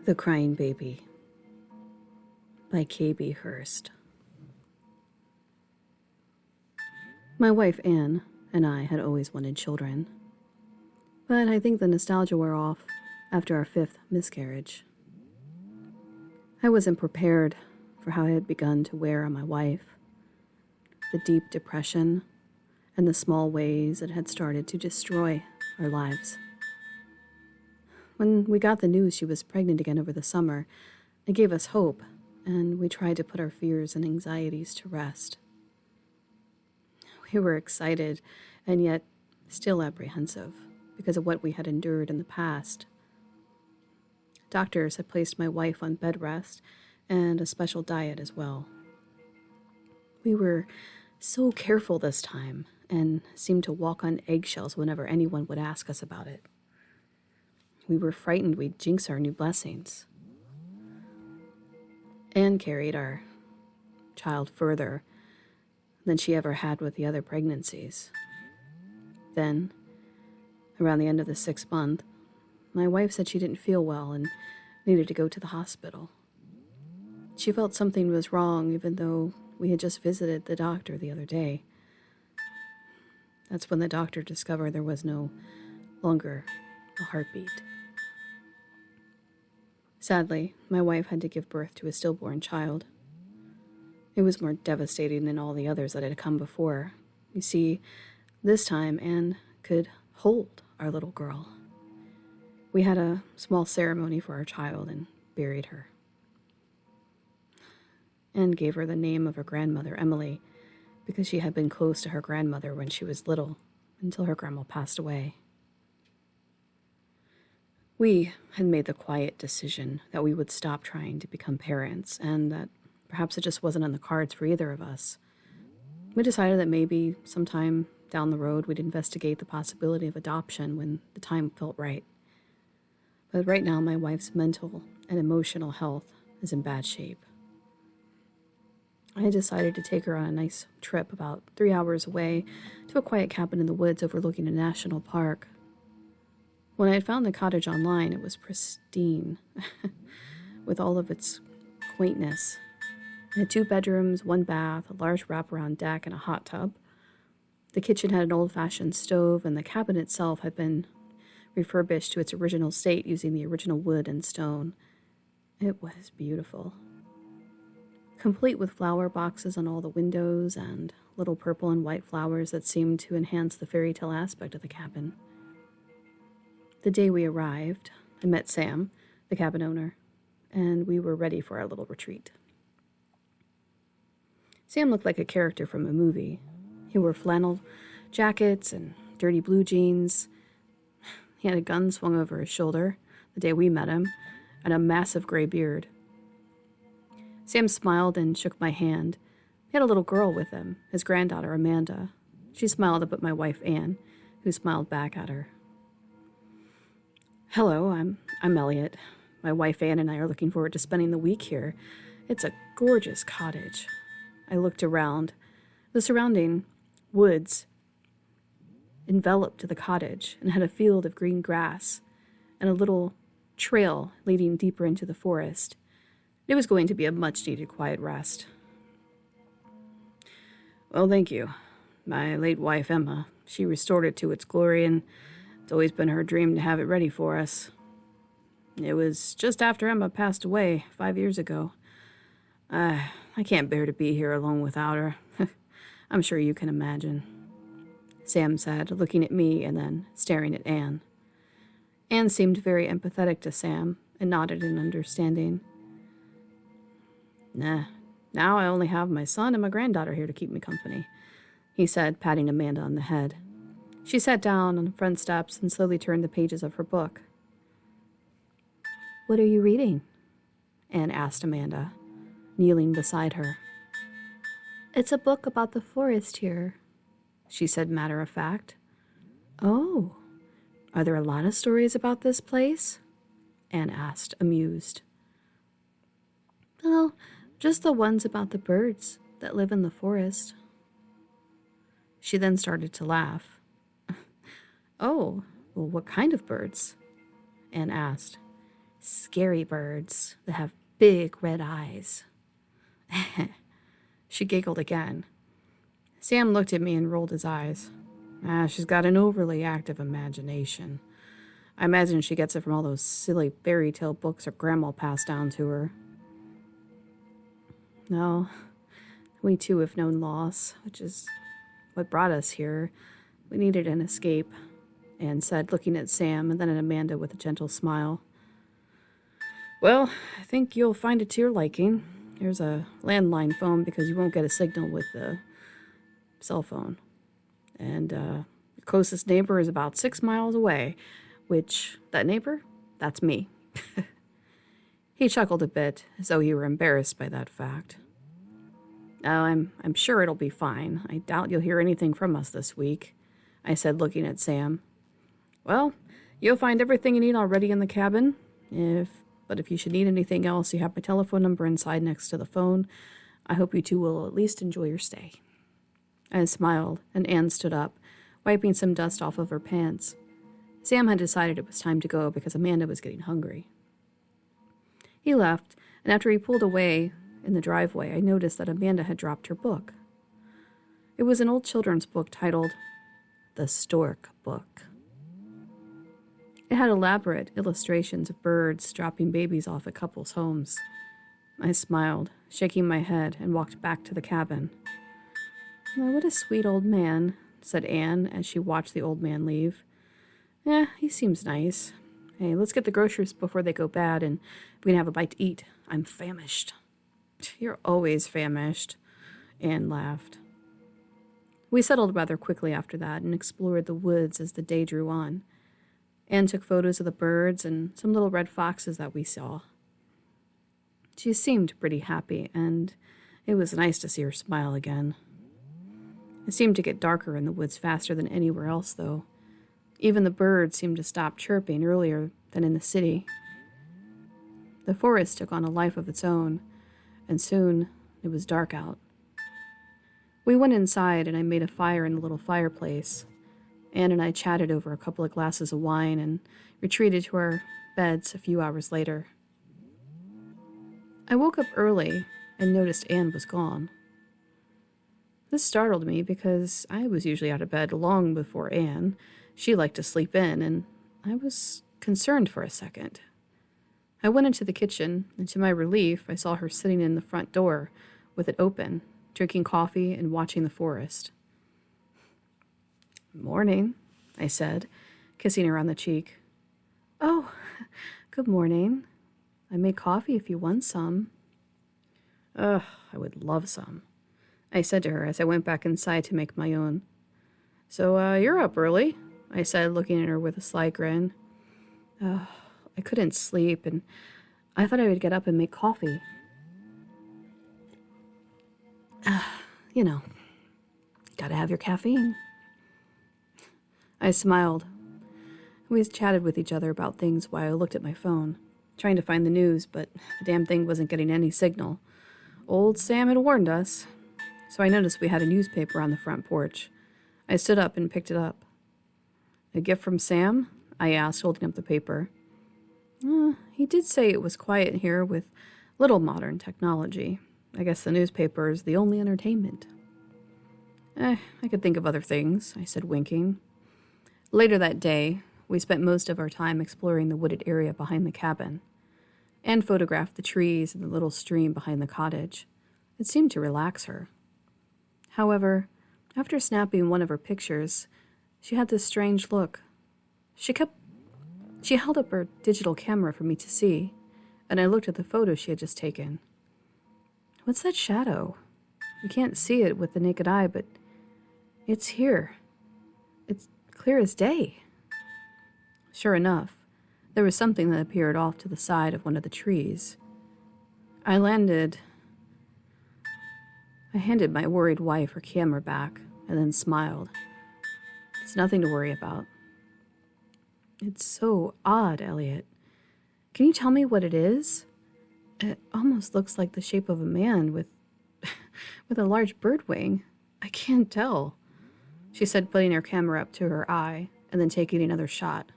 The Crying Baby by KB Hurst. My wife Anne and I had always wanted children, but I think the nostalgia wore off after our 5th miscarriage. I wasn't prepared for how it had begun to wear on my wife, the deep depression and the small ways it had started to destroy our lives. When we got the news she was pregnant again over the summer, it gave us hope, and we tried to put our fears and anxieties to rest. We were excited and yet still apprehensive because of what we had endured in the past. Doctors had placed my wife on bed rest and a special diet as well. We were so careful this time and seemed to walk on eggshells whenever anyone would ask us about it. We were frightened we'd jinx our new blessings. Anne carried our child further than she ever had with the other pregnancies. Then, around the end of the 6th month, my wife said she didn't feel well and needed to go to the hospital. She felt something was wrong even though we had just visited the doctor the other day. That's when the doctor discovered there was no longer a heartbeat. Sadly, my wife had to give birth to a stillborn child. It was more devastating than all the others that had come before. You see, this time Anne could hold our little girl. We had a small ceremony for our child and buried her. Anne gave her the name of her grandmother, Emily, because she had been close to her grandmother when she was little, until her grandma passed away. We had made the quiet decision that we would stop trying to become parents, and that perhaps it just wasn't on the cards for either of us. We decided that maybe sometime down the road we'd investigate the possibility of adoption when the time felt right. But right now my wife's mental and emotional health is in bad shape. I decided to take her on a nice trip about 3 hours away to a quiet cabin in the woods overlooking a national park. When I had found the cottage online, it was pristine, with all of its quaintness. It had 2 bedrooms, 1 bath, a large wraparound deck, and a hot tub. The kitchen had an old-fashioned stove, and the cabin itself had been refurbished to its original state using the original wood and stone. It was beautiful. Complete with flower boxes on all the windows and little purple and white flowers that seemed to enhance the fairy tale aspect of the cabin. The day we arrived, I met Sam, the cabin owner, and we were ready for our little retreat. Sam looked like a character from a movie. He wore flannel jackets and dirty blue jeans. He had a gun swung over his shoulder the day we met him, and a massive gray beard. Sam smiled and shook my hand. He had a little girl with him, his granddaughter Amanda. She smiled up at my wife Anne, who smiled back at her. Hello, I'm Elliot. My wife Anne and I are looking forward to spending the week here. It's a gorgeous cottage. I looked around. The surrounding woods enveloped the cottage and had a field of green grass and a little trail leading deeper into the forest. It was going to be a much-needed quiet rest. Well, thank you. My late wife, Emma, she restored it to its glory, and it's always been her dream to have it ready for us. It was just after Emma passed away 5 years ago. I can't bear to be here alone without her. I'm sure you can imagine, Sam said, looking at me and then staring at Anne. Anne seemed very empathetic to Sam and nodded in understanding. Nah, now I only have my son and my granddaughter here to keep me company, he said, patting Amanda on the head. She sat down on the front steps and slowly turned the pages of her book. What are you reading? Anne asked Amanda, kneeling beside her. It's a book about the forest here, she said matter of fact. Oh, are there a lot of stories about this place? Anne asked, amused. Well, just the ones about the birds that live in the forest. She then started to laugh. Oh, well, what kind of birds? Anne asked. Scary birds that have big red eyes. She giggled again. Sam looked at me and rolled his eyes. She's got an overly active imagination. I imagine she gets it from all those silly fairy tale books her grandma passed down to her. No, we too have known loss, which is what brought us here. We needed an escape, Anne said, looking at Sam and then at Amanda with a gentle smile. Well, I think you'll find it to your liking. Here's a landline phone because you won't get a signal with the cell phone. And your closest neighbor is about 6 miles away, which, that neighbor, that's me. He chuckled a bit, as though he were embarrassed by that fact. Oh, I'm sure it'll be fine. I doubt you'll hear anything from us this week, I said, looking at Sam. Well, you'll find everything you need already in the cabin. But if you should need anything else, you have my telephone number inside next to the phone. I hope you two will at least enjoy your stay. I smiled, and Anne stood up, wiping some dust off of her pants. Sam had decided it was time to go because Amanda was getting hungry. He left, and after he pulled away in the driveway, I noticed that Amanda had dropped her book. It was an old children's book titled The Stork Book. It had elaborate illustrations of birds dropping babies off at couples' homes. I smiled, shaking my head, and walked back to the cabin. "Oh, what a sweet old man," said Anne as she watched the old man leave. He seems nice. Hey, let's get the groceries before they go bad, and we can have a bite to eat. I'm famished." "You're always famished," Anne laughed. We settled rather quickly after that and explored the woods as the day drew on. Anne took photos of the birds and some little red foxes that we saw. She seemed pretty happy, and it was nice to see her smile again. It seemed to get darker in the woods faster than anywhere else, though. Even the birds seemed to stop chirping earlier than in the city. The forest took on a life of its own, and soon it was dark out. We went inside, and I made a fire in the little fireplace. Anne and I chatted over a couple of glasses of wine and retreated to our beds a few hours later. I woke up early and noticed Anne was gone. This startled me because I was usually out of bed long before Anne. She liked to sleep in, and I was concerned for a second. I went into the kitchen, and to my relief, I saw her sitting in the front door with it open, drinking coffee and watching the forest. "Morning," I said, kissing her on the cheek. "Oh, good morning. I made coffee if you want some." "I would love some," I said to her as I went back inside to make my own. "So, you're up early," I said, looking at her with a sly grin. I couldn't sleep, and I thought I would get up and make coffee. Gotta have your caffeine. I smiled. We chatted with each other about things while I looked at my phone, trying to find the news, but the damn thing wasn't getting any signal. Old Sam had warned us, so I noticed we had a newspaper on the front porch. I stood up and picked it up. "A gift from Sam?" I asked, holding up the paper. He did say it was quiet here with little modern technology. I guess the newspaper is the only entertainment. I could think of other things," I said, winking. Later that day, we spent most of our time exploring the wooded area behind the cabin. Anne photographed the trees and the little stream behind the cottage. It seemed to relax her. However, after snapping one of her pictures, she had this strange look. She held up her digital camera for me to see, and I looked at the photo she had just taken. "What's that shadow? You can't see it with the naked eye, but it's here. It's clear as day." Sure enough, there was something that appeared off to the side of one of the trees. I handed my worried wife her camera back and then smiled. "It's nothing to worry about." "It's so odd, Elliot. Can you tell me what it is? It almost looks like the shape of a man with a large bird wing. I can't tell," she said, putting her camera up to her eye and then taking another shot.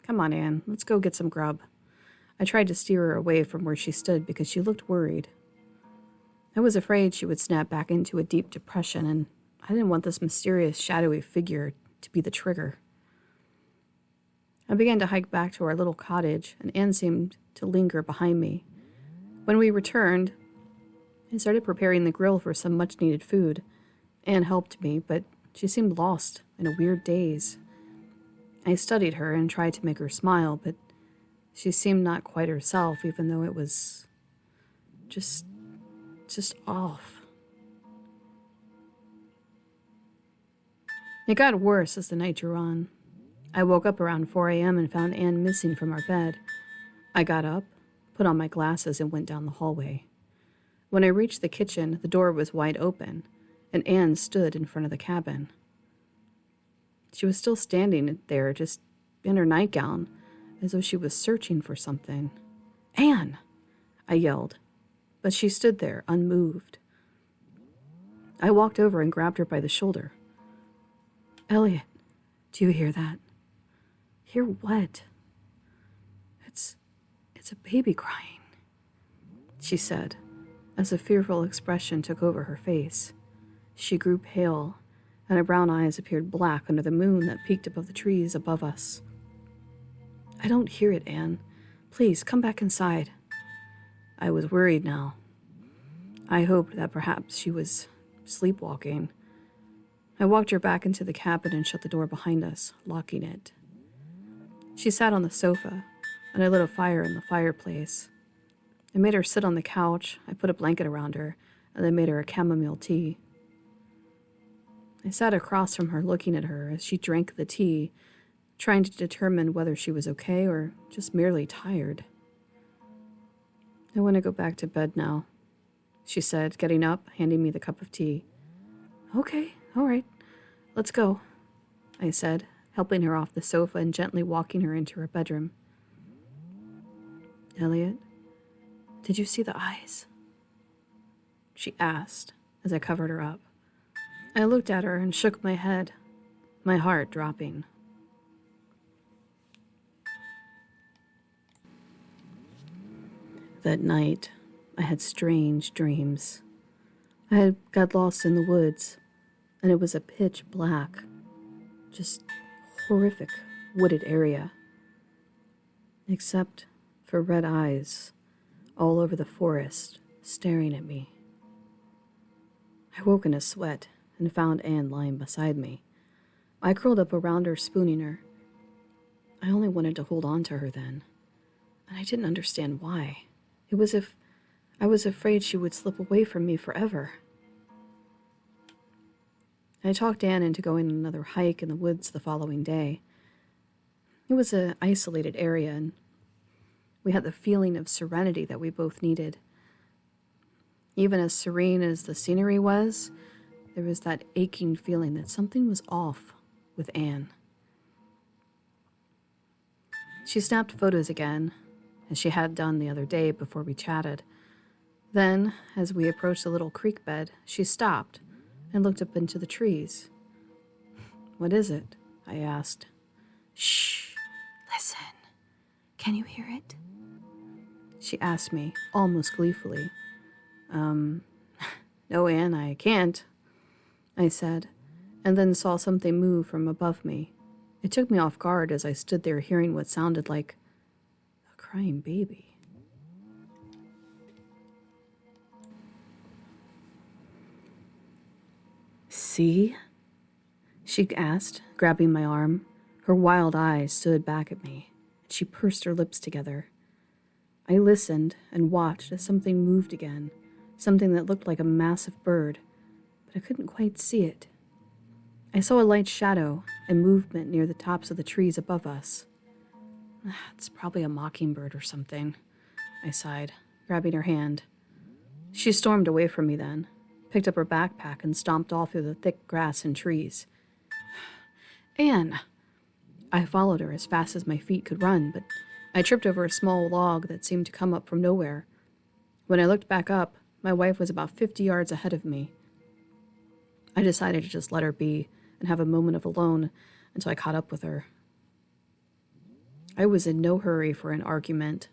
"Come on, Anne, let's go get some grub." I tried to steer her away from where she stood because she looked worried. I was afraid she would snap back into a deep depression, and I didn't want this mysterious, shadowy figure to be the trigger. I began to hike back to our little cottage, and Anne seemed to linger behind me. When we returned, I started preparing the grill for some much-needed food. Anne helped me, but she seemed lost in a weird daze. I studied her and tried to make her smile, but she seemed not quite herself, even though it was just off. It got worse as the night drew on. I woke up around 4 a.m. and found Anne missing from our bed. I got up, put on my glasses, and went down the hallway. When I reached the kitchen, the door was wide open, and Anne stood in front of the cabin. She was still standing there, just in her nightgown, as though she was searching for something. "Anne!" I yelled, but she stood there, unmoved. I walked over and grabbed her by the shoulder. "Elliot, do you hear that?" "Hear what?" It's a baby crying," she said, as a fearful expression took over her face. She grew pale, and her brown eyes appeared black under the moon that peeked above the trees above us. "I don't hear it, Anne. Please, come back inside." I was worried now. I hoped that perhaps she was sleepwalking. I walked her back into the cabin and shut the door behind us, locking it. She sat on the sofa, and I lit a fire in the fireplace. I made her sit on the couch, I put a blanket around her, and then made her a chamomile tea. I sat across from her looking at her as she drank the tea, trying to determine whether she was okay or just merely tired. "I want to go back to bed now," she said, getting up, handing me the cup of tea. "Okay, all right, let's go," I said, helping her off the sofa and gently walking her into her bedroom. "Elliot, did you see the eyes?" she asked as I covered her up. I looked at her and shook my head, my heart dropping. That night, I had strange dreams. I had got lost in the woods, and it was a pitch black, just horrific wooded area. Except for red eyes all over the forest staring at me. I woke in a sweat and found Anne lying beside me. I curled up around her, spooning her. I only wanted to hold on to her then, and I didn't understand why. It was as if I was afraid she would slip away from me forever. I talked Anne into going on another hike in the woods the following day. It was an isolated area, and we had the feeling of serenity that we both needed. Even as serene as the scenery was, there was that aching feeling that something was off with Anne. She snapped photos again, as she had done the other day before we chatted. Then, as we approached the little creek bed, she stopped and looked up into the trees. "What is it?" I asked. "Shh, listen. Can you hear it?" she asked me, almost gleefully. No, Anne, I can't," I said, and then saw something move from above me. It took me off guard as I stood there hearing what sounded like a crying baby. "See?" she asked, grabbing my arm. Her wild eyes stood back at me, and she pursed her lips together. I listened and watched as something moved again, something that looked like a massive bird, but I couldn't quite see it. I saw a light shadow and movement near the tops of the trees above us. "It's probably a mockingbird or something," I sighed, grabbing her hand. She stormed away from me then, picked up her backpack and stomped off through the thick grass and trees. "Anne!" I followed her as fast as my feet could run, but I tripped over a small log that seemed to come up from nowhere. When I looked back up, my wife was about 50 yards ahead of me. I decided to just let her be and have a moment of alone until I caught up with her. I was in no hurry for an argument.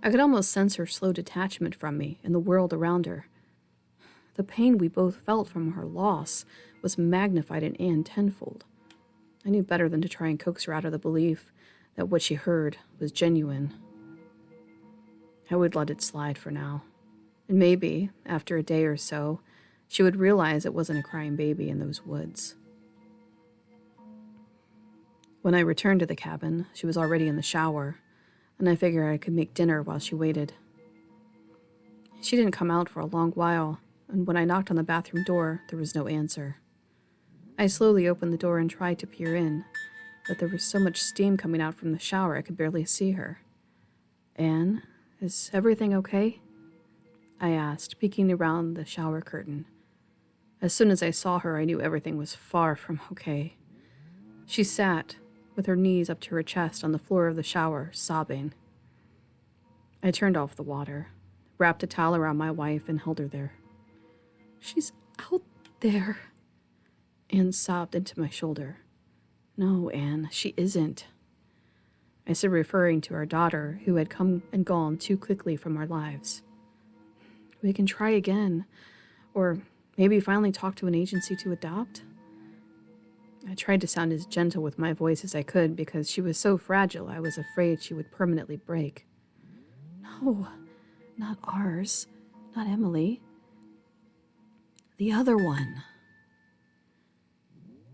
I could almost sense her slow detachment from me and the world around her. The pain we both felt from her loss was magnified in Anne tenfold. I knew better than to try and coax her out of the belief that what she heard was genuine. I would let it slide for now. And maybe, after a day or so, she would realize it wasn't a crying baby in those woods. When I returned to the cabin, she was already in the shower, and I figured I could make dinner while she waited. She didn't come out for a long while, and when I knocked on the bathroom door, there was no answer. I slowly opened the door and tried to peer in, but there was so much steam coming out from the shower I could barely see her. "Anne, is everything okay?" I asked, peeking around the shower curtain. As soon as I saw her, I knew everything was far from okay. She sat, with her knees up to her chest on the floor of the shower, sobbing. I turned off the water, wrapped a towel around my wife, and held her there. "She's out there," Anne sobbed into my shoulder. "No, Anne, she isn't," I said, referring to our daughter, who had come and gone too quickly from our lives. "We can try again, or maybe finally talk to an agency to adopt." I tried to sound as gentle with my voice as I could because she was so fragile I was afraid she would permanently break. "No, not ours, not Emily. The other one.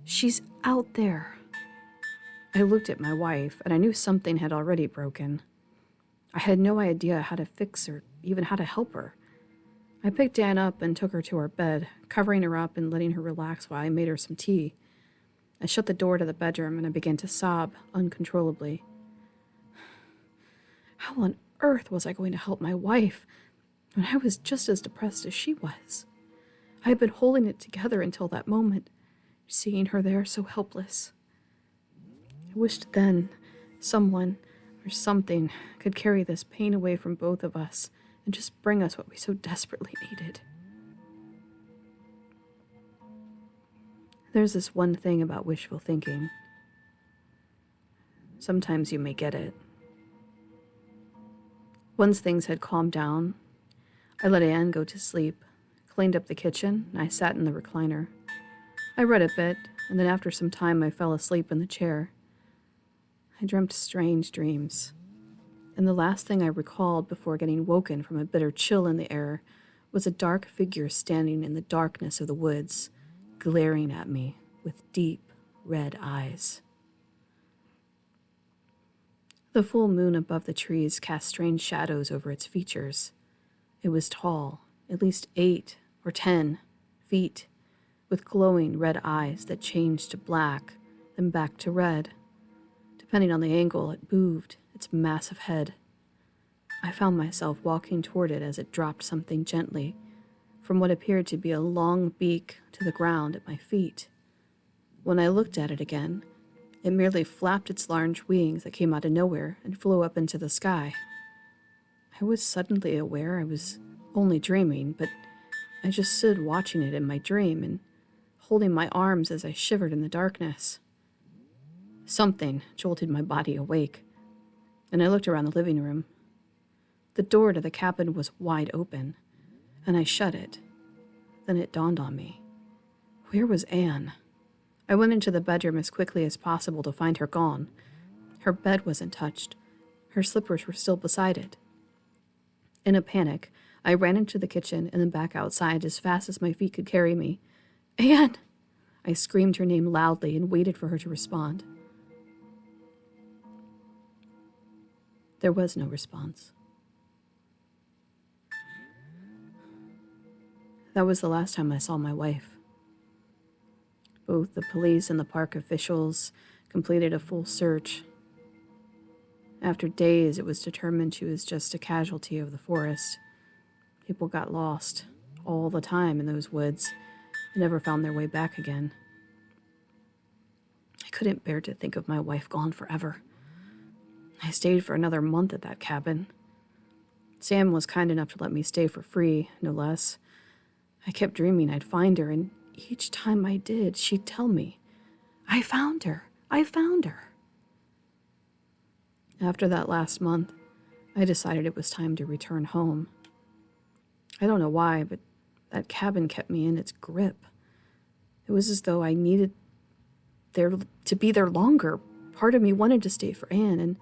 She's out there." I looked at my wife, and I knew something had already broken. I had no idea how to fix or even how to help her. I picked Anne up and took her to her bed, covering her up and letting her relax while I made her some tea. I shut the door to the bedroom, and I began to sob uncontrollably. How on earth was I going to help my wife when I was just as depressed as she was? I had been holding it together until that moment, seeing her there so helpless. I wished then someone or something could carry this pain away from both of us and just bring us what we so desperately needed. There's this one thing about wishful thinking. Sometimes you may get it. Once things had calmed down, I let Anne go to sleep, cleaned up the kitchen, and I sat in the recliner. I read a bit, and then after some time I fell asleep in the chair. I dreamt strange dreams, and the last thing I recalled before getting woken from a bitter chill in the air was a dark figure standing in the darkness of the woods, glaring at me with deep red eyes. The full moon above the trees cast strange shadows over its features. It was tall, at least 8 or 10 feet, with glowing red eyes that changed to black, then back to red. Depending on the angle, it moved its massive head. I found myself walking toward it as it dropped something gently from what appeared to be a long beak to the ground at my feet. When I looked at it again, it merely flapped its large wings that came out of nowhere and flew up into the sky. I was suddenly aware I was only dreaming, but I just stood watching it in my dream and holding my arms as I shivered in the darkness. Something jolted my body awake, and I looked around the living room. The door to the cabin was wide open, and I shut it. Then it dawned on me. Where was Anne? I went into the bedroom as quickly as possible to find her gone. Her bed wasn't touched. Her slippers were still beside it. In a panic, I ran into the kitchen and then back outside as fast as my feet could carry me. "Anne!" I screamed her name loudly and waited for her to respond. There was no response. That was the last time I saw my wife. Both the police and the park officials completed a full search. After days, it was determined she was just a casualty of the forest. People got lost all the time in those woods and never found their way back again. I couldn't bear to think of my wife gone forever. I stayed for another month at that cabin. Sam was kind enough to let me stay for free, no less. I kept dreaming I'd find her, and each time I did, she'd tell me, "I found her. I found her." After that last month, I decided it was time to return home. I don't know why, but that cabin kept me in its grip. It was as though I needed there to be there longer. Part of me wanted to stay for Anne, and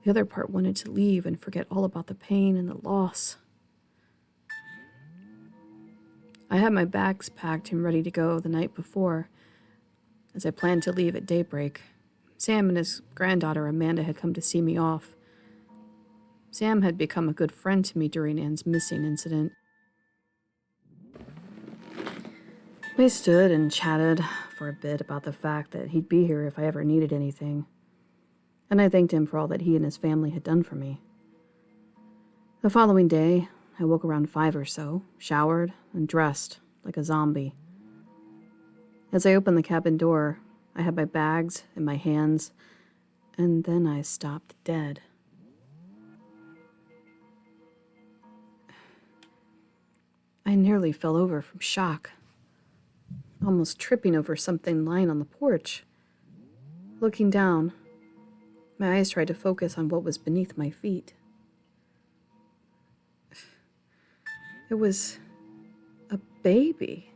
the other part wanted to leave and forget all about the pain and the loss. I had my bags packed and ready to go the night before, as I planned to leave at daybreak. Sam and his granddaughter Amanda had come to see me off. Sam had become a good friend to me during Anne's missing incident. We stood and chatted for a bit about the fact that he'd be here if I ever needed anything, and I thanked him for all that he and his family had done for me. The following day, I woke around 5 or so, showered, and dressed like a zombie. As I opened the cabin door, I had my bags in my hands, and then I stopped dead. I nearly fell over from shock, almost tripping over something lying on the porch. Looking down, my eyes tried to focus on what was beneath my feet. It was a baby.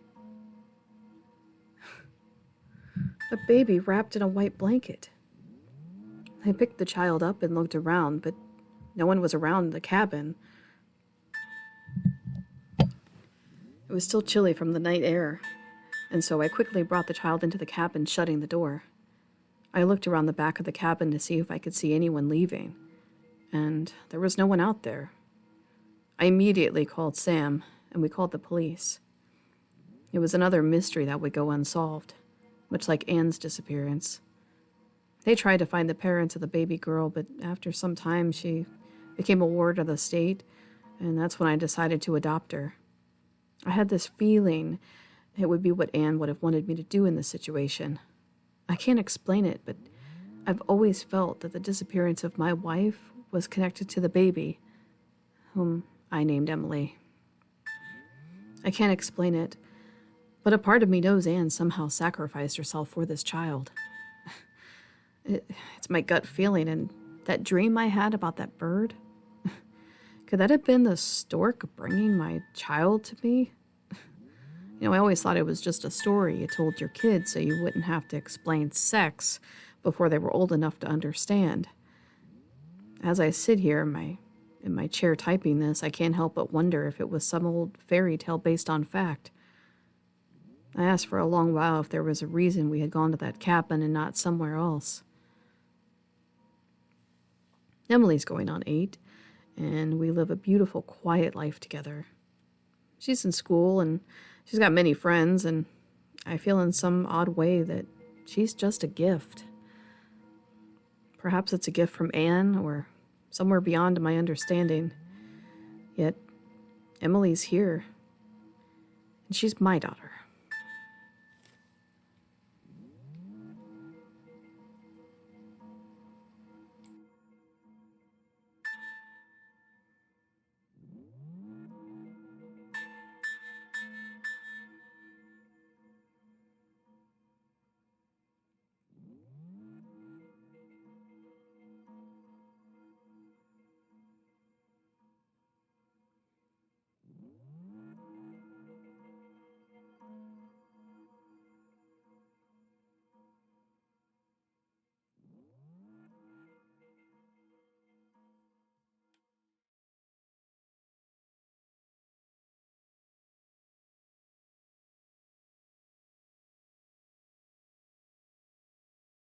A baby wrapped in a white blanket. I picked the child up and looked around, but no one was around the cabin. It was still chilly from the night air, and so I quickly brought the child into the cabin, shutting the door. I looked around the back of the cabin to see if I could see anyone leaving, and there was no one out there. I immediately called Sam, and we called the police. It was another mystery that would go unsolved, much like Anne's disappearance. They tried to find the parents of the baby girl, but after some time she became a ward of the state, and that's when I decided to adopt her. I had this feeling it would be what Anne would have wanted me to do in this situation. I can't explain it, but I've always felt that the disappearance of my wife was connected to the baby, whom I named Emily. I can't explain it, but a part of me knows Anne somehow sacrificed herself for this child. It's my gut feeling, and that dream I had about that bird, could that have been the stork bringing my child to me? I always thought it was just a story you told your kids so you wouldn't have to explain sex before they were old enough to understand. As I sit here in my chair typing this, I can't help but wonder if it was some old fairy tale based on fact. I asked for a long while if there was a reason we had gone to that cabin and not somewhere else. Emily's going on 8, and we live a beautiful, quiet life together. She's in school, and she's got many friends, and I feel in some odd way that she's just a gift. Perhaps it's a gift from Anne, or somewhere beyond my understanding. Yet, Emily's here, and she's my daughter.